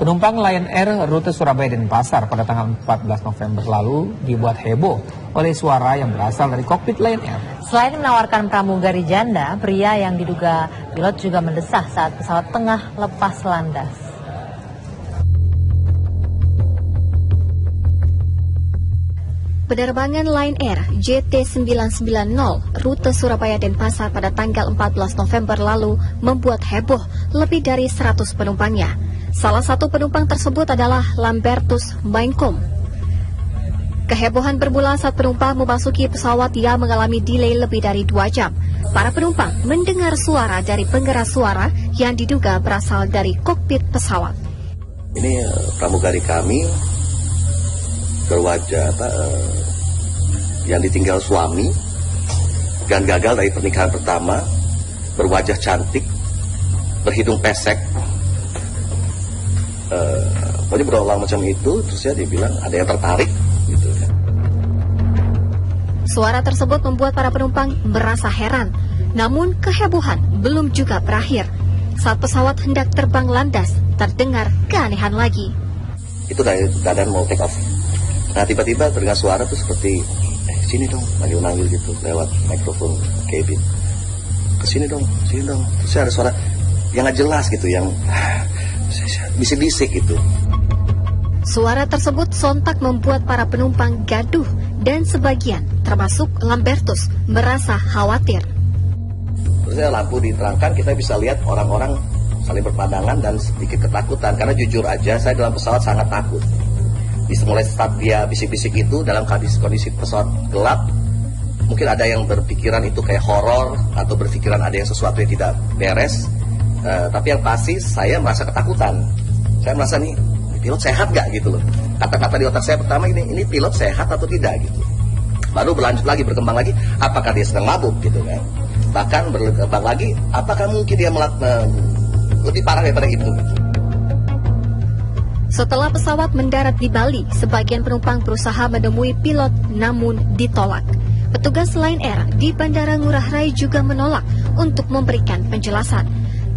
Penumpang Lion Air rute Surabaya Denpasar pada tanggal 14 November lalu dibuat heboh oleh suara yang berasal dari kokpit Lion Air. Selain menawarkan pramugari janda, pria yang diduga pilot juga mendesah saat pesawat tengah lepas landas. Penerbangan Lion Air JT990 rute Surabaya Denpasar pada tanggal 14 November lalu membuat heboh lebih dari 100 penumpangnya. Salah satu penumpang tersebut adalah Lambertus Mainkom. Kehebohan bermula saat penumpang memasuki pesawat yang mengalami delay lebih dari 2 jam. Para penumpang mendengar suara dari penggeras suara yang diduga berasal dari kokpit pesawat. Ini pramugari kami berwajah yang ditinggal suami dan gagal dari pernikahan pertama, berwajah cantik, berhidung pesek. Pokoknya berulang macam itu, terus ya dibilang ada yang tertarik gitu. Suara tersebut membuat para penumpang merasa heran. Namun kehebohan belum juga berakhir. Saat pesawat hendak terbang landas, terdengar keanehan lagi. Itu dari keadaan mau take off. Nah tiba-tiba terdengar suara tuh seperti sini dong, manggil-manggil gitu lewat mikrofon cabin. Kesini dong, sini dong. Terus ada suara yang nggak jelas gitu, yang bisik-bisik gitu. Suara tersebut sontak membuat para penumpang gaduh dan sebagian, termasuk Lambertus, merasa khawatir. Terus lampu diterangkan, kita bisa lihat orang-orang saling berpandangan dan sedikit ketakutan. Karena jujur aja, saya dalam pesawat sangat takut. Mulai start dia bisik-bisik itu dalam kondisi pesawat gelap, mungkin ada yang berpikiran itu kayak horor atau berpikiran ada yang sesuatu yang tidak beres. Tapi yang pasti saya merasa ketakutan. Saya merasa nih pilot sehat gak gitu loh. Kata-kata di otak saya pertama ini pilot sehat atau tidak gitu. Baru berlanjut lagi, berkembang lagi, apakah dia sedang mabuk gitu kan. Bahkan berkembang lagi, apakah mungkin dia lebih parah daripada itu gitu. Setelah pesawat mendarat di Bali, sebagian penumpang berusaha menemui pilot namun ditolak. Petugas Lion Air di Bandara Ngurah Rai juga menolak untuk memberikan penjelasan.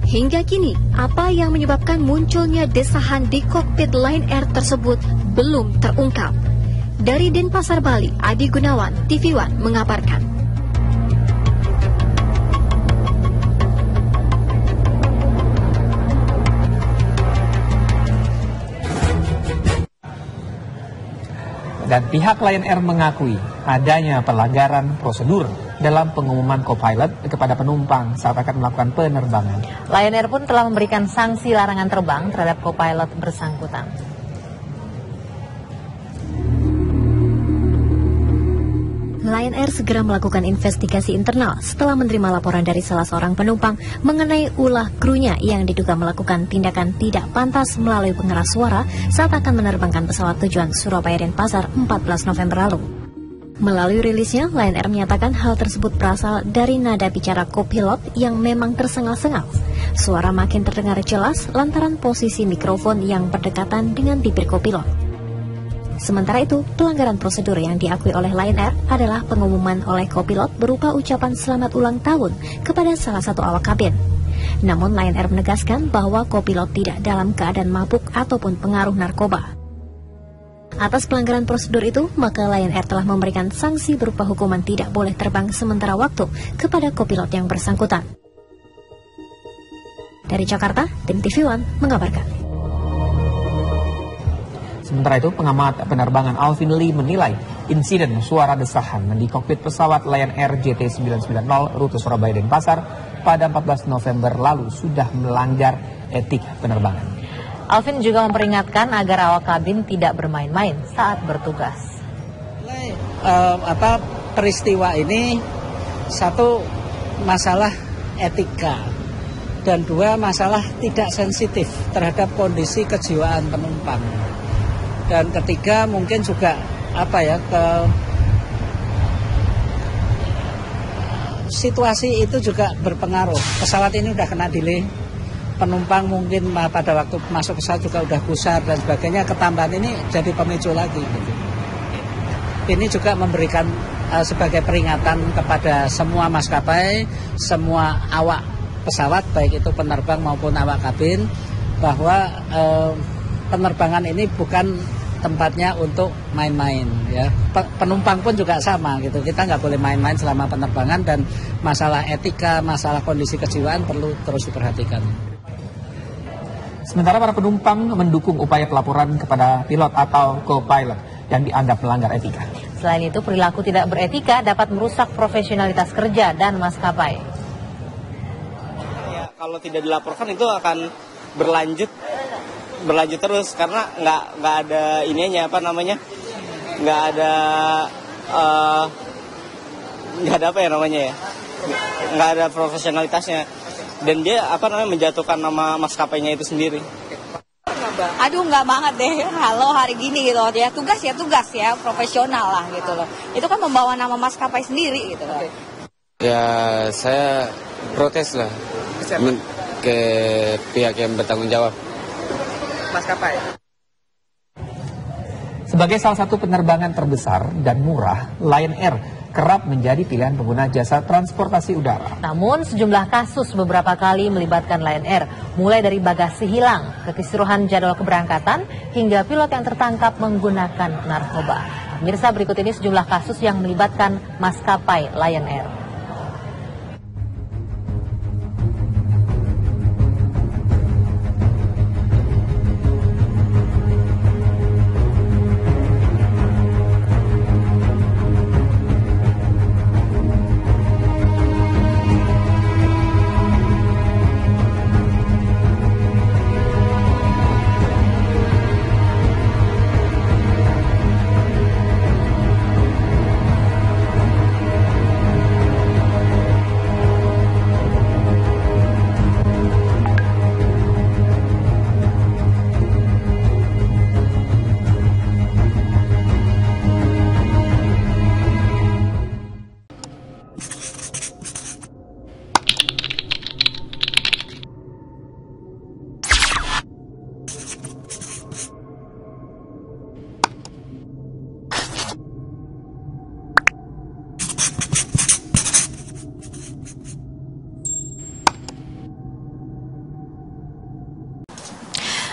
Hingga kini, apa yang menyebabkan munculnya desahan di kokpit Lion Air tersebut belum terungkap. Dari Denpasar, Bali, Adi Gunawan, TV One mengabarkan. Dan pihak Lion Air mengakui adanya pelanggaran prosedur dalam pengumuman co-pilot kepada penumpang saat akan melakukan penerbangan. Lion Air pun telah memberikan sanksi larangan terbang terhadap co-pilot bersangkutan. Lion Air segera melakukan investigasi internal setelah menerima laporan dari salah seorang penumpang mengenai ulah krunya yang diduga melakukan tindakan tidak pantas melalui pengeras suara saat akan menerbangkan pesawat tujuan Surabaya Denpasar 14 November lalu. Melalui rilisnya, Lion Air menyatakan hal tersebut berasal dari nada bicara co-pilot yang memang tersengal-sengal. Suara makin terdengar jelas lantaran posisi mikrofon yang berdekatan dengan bibir co-pilot. Sementara itu, pelanggaran prosedur yang diakui oleh Lion Air adalah pengumuman oleh co-pilot berupa ucapan selamat ulang tahun kepada salah satu awak kabin. Namun Lion Air menegaskan bahwa co-pilot tidak dalam keadaan mabuk ataupun pengaruh narkoba. Atas pelanggaran prosedur itu, maka Lion Air telah memberikan sanksi berupa hukuman tidak boleh terbang sementara waktu kepada co-pilot yang bersangkutan. Dari Jakarta, tim TV One mengabarkan. Sementara itu, pengamat penerbangan Alvin Lee menilai insiden suara desahan di kokpit pesawat Lion Air JT990 rute Surabaya Denpasar pada 14 November lalu sudah melanggar etik penerbangan. Alvin juga memperingatkan agar awak kabin tidak bermain-main saat bertugas. Peristiwa ini satu masalah etika dan dua masalah tidak sensitif terhadap kondisi kejiwaan penumpang. Dan ketiga mungkin juga situasi itu juga berpengaruh. Pesawat ini udah kena delay, penumpang mungkin pada waktu masuk pesawat juga udah gusar dan sebagainya. Ketambahan ini jadi pemicu lagi. Gitu. Ini juga memberikan sebagai peringatan kepada semua maskapai, semua awak pesawat baik itu penerbang maupun awak kabin bahwa penerbangan ini bukan tempatnya untuk main-main ya. Penumpang pun juga sama gitu. Kita nggak boleh main-main selama penerbangan, dan masalah etika, masalah kondisi kejiwaan perlu terus diperhatikan. Sementara para penumpang mendukung upaya pelaporan kepada pilot atau co-pilot yang dianggap melanggar etika. Selain itu, perilaku tidak beretika dapat merusak profesionalitas kerja dan maskapai. Ya, kalau tidak dilaporkan itu akan berlanjut terus, karena nggak ada ininya, nggak ada profesionalitasnya, dan dia menjatuhkan nama maskapainya itu sendiri. Aduh, nggak banget deh. Halo, hari gini gitu ya, tugas ya, profesional lah gitu loh. Itu kan membawa nama maskapai sendiri gitu loh. Ya, saya protes lah ke pihak yang bertanggung jawab. Maskapai. Sebagai salah satu penerbangan terbesar dan murah, Lion Air kerap menjadi pilihan pengguna jasa transportasi udara. Namun sejumlah kasus beberapa kali melibatkan Lion Air, mulai dari bagasi hilang, kekisruhan jadwal keberangkatan, hingga pilot yang tertangkap menggunakan narkoba. Pemirsa, berikut ini sejumlah kasus yang melibatkan maskapai Lion Air.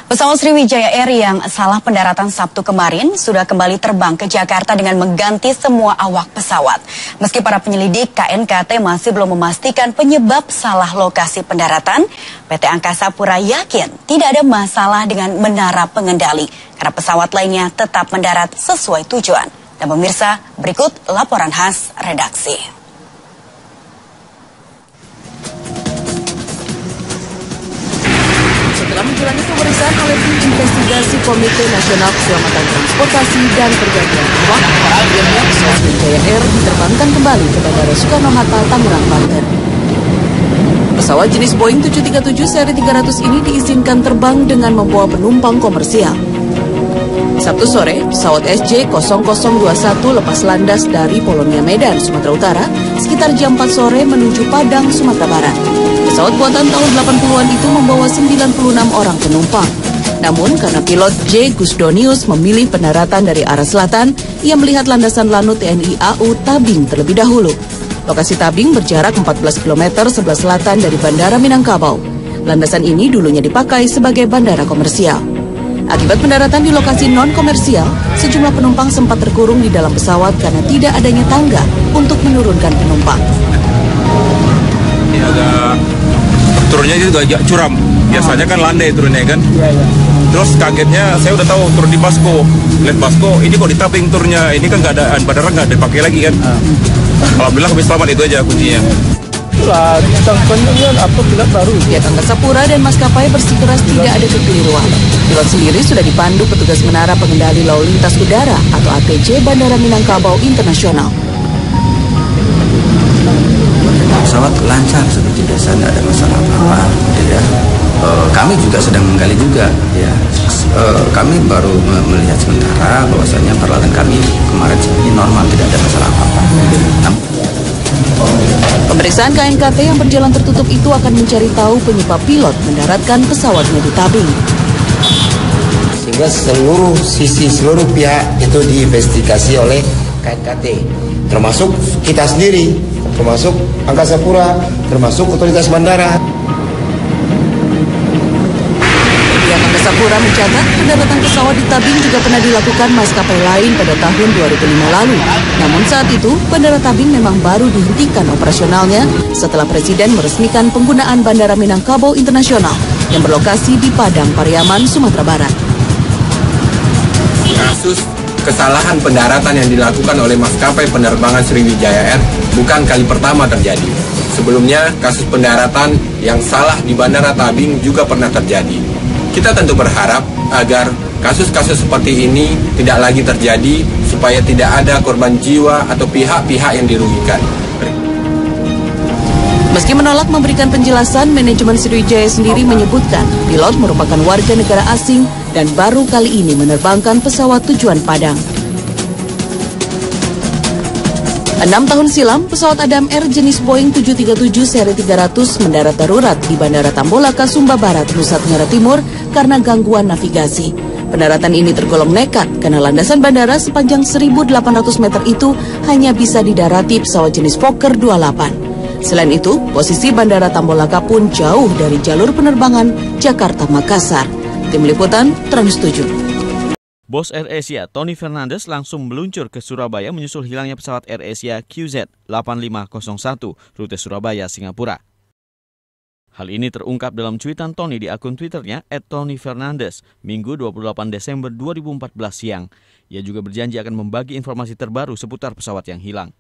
Pesawat Sriwijaya Air yang salah pendaratan Sabtu kemarin sudah kembali terbang ke Jakarta dengan mengganti semua awak pesawat. Meski para penyelidik KNKT masih belum memastikan penyebab salah lokasi pendaratan, PT Angkasa Pura yakin tidak ada masalah dengan menara pengendali karena pesawat lainnya tetap mendarat sesuai tujuan. Dan pemirsa, berikut laporan khas redaksi. Setelah menjalani pemeriksaan oleh tim investigasi Komite Nasional Keselamatan Transportasi dan Pergantian Awak, akhirnya pesawat Sriwijaya Air diterbangkan kembali ke Bandara Soekarno-Hatta, Tangerang, Banten. Pesawat jenis Boeing 737 seri 300 ini diizinkan terbang dengan membawa penumpang komersial. Sabtu sore, pesawat SJ0021 lepas landas dari Polonia Medan, Sumatera Utara, sekitar jam 4 sore menuju Padang, Sumatera Barat. Pesawat buatan tahun 80-an itu membawa 96 orang penumpang. Namun karena pilot J. Gusdonius memilih pendaratan dari arah selatan, ia melihat landasan Lanut TNI AU Tabing terlebih dahulu. Lokasi Tabing berjarak 14 km sebelah selatan dari Bandara Minangkabau. Landasan ini dulunya dipakai sebagai bandara komersial. Akibat pendaratan di lokasi non-komersial, sejumlah penumpang sempat terkurung di dalam pesawat karena tidak adanya tangga untuk menurunkan penumpang. Ini agak turunnya itu agak curam. Biasanya kan landai turunnya kan. Terus kagetnya saya udah tahu turun di Basko. Lihat Basko, ini kok di Tabing turunnya. Ini kan nggak ada bandara, nggak dipakai lagi kan. Alhamdulillah habis selamat, itu aja kuncinya. Itulah pilot baru. Pihak Angkasa Pura dan maskapai bersikeras tidak ada kekeliruan. Pilot sendiri sudah dipandu petugas Menara Pengendali Lalu Lintas Udara atau ATC Bandara Minangkabau Internasional. Pesawat lancar seperti biasa, tidak ada masalah apa-apa. Ya. Kami juga sedang menggali juga. Ya. Kami baru melihat sementara bahwasanya peralatan kami kemarin ini normal, tidak ada masalah apa-apa. Pemeriksaan KNKT yang berjalan tertutup itu akan mencari tahu penyebab pilot mendaratkan pesawatnya di Tabing. Sehingga seluruh pihak itu diinvestigasi oleh KNKT, termasuk kita sendiri, termasuk Angkasa Pura, termasuk otoritas bandara. Pihak Angkasa Pura Singapura mencatat pendaratan pesawat di Tabing juga pernah dilakukan maskapai lain pada tahun 2005 lalu. Namun saat itu, Bandara Tabing memang baru dihentikan operasionalnya setelah Presiden meresmikan penggunaan Bandara Minangkabau Internasional yang berlokasi di Padang Pariaman, Sumatera Barat. Kasus kesalahan pendaratan yang dilakukan oleh maskapai penerbangan Sriwijaya Air bukan kali pertama terjadi. Sebelumnya, kasus pendaratan yang salah di Bandara Tabing juga pernah terjadi. Kita tentu berharap agar kasus-kasus seperti ini tidak lagi terjadi supaya tidak ada korban jiwa atau pihak-pihak yang dirugikan. Meski menolak memberikan penjelasan, manajemen Sriwijaya sendiri menyebutkan pilot merupakan warga negara asing dan baru kali ini menerbangkan pesawat tujuan Padang. 6 tahun silam, pesawat Adam Air jenis Boeing 737 seri 300 mendarat darurat di Bandara Tambolaka, Sumba Barat, Nusa Tenggara Timur karena gangguan navigasi. Pendaratan ini tergolong nekat karena landasan bandara sepanjang 1.800 meter itu hanya bisa didarati pesawat jenis Fokker 28. Selain itu, posisi Bandara Tambolaka pun jauh dari jalur penerbangan Jakarta-Makassar. Tim Liputan, Trans 7. Bos AirAsia Tony Fernandes langsung meluncur ke Surabaya menyusul hilangnya pesawat AirAsia QZ8501 rute Surabaya, Singapura. Hal ini terungkap dalam cuitan Tony di akun Twitternya @TonyFernandes Minggu 28 Desember 2014 siang. Ia juga berjanji akan membagi informasi terbaru seputar pesawat yang hilang.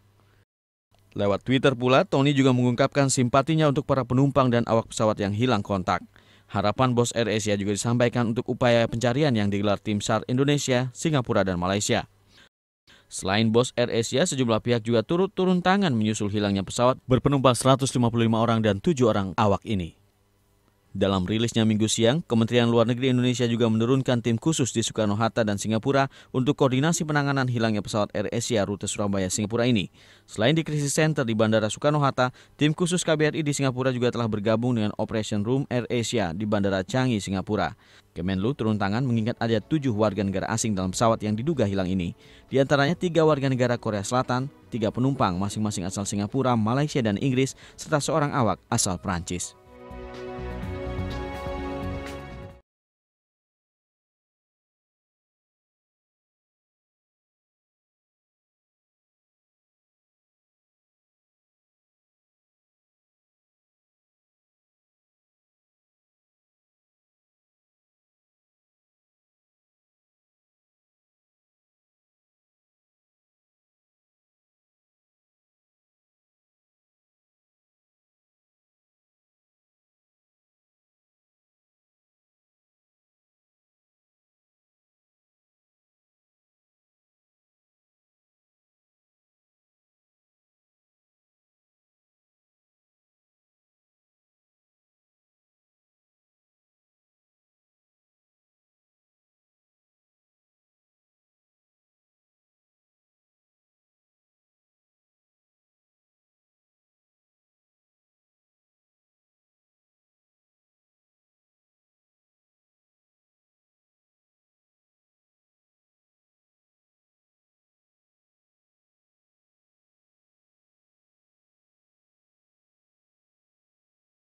Lewat Twitter pula, Tony juga mengungkapkan simpatinya untuk para penumpang dan awak pesawat yang hilang kontak. Harapan bos AirAsia juga disampaikan untuk upaya pencarian yang digelar tim SAR Indonesia, Singapura, dan Malaysia. Selain bos AirAsia, sejumlah pihak juga turun tangan menyusul hilangnya pesawat berpenumpang 155 orang dan 7 orang awak ini. Dalam rilisnya Minggu siang, Kementerian Luar Negeri Indonesia juga menurunkan tim khusus di Soekarno-Hatta dan Singapura untuk koordinasi penanganan hilangnya pesawat AirAsia rute Surabaya-Singapura ini. Selain di Crisis Center di Bandara Soekarno-Hatta, tim khusus KBRI di Singapura juga telah bergabung dengan Operation Room AirAsia di Bandara Changi, Singapura. Kemenlu turun tangan mengingat ada 7 warga negara asing dalam pesawat yang diduga hilang ini. Di antaranya 3 warga negara Korea Selatan, 3 penumpang masing-masing asal Singapura, Malaysia, dan Inggris, serta seorang awak asal Prancis.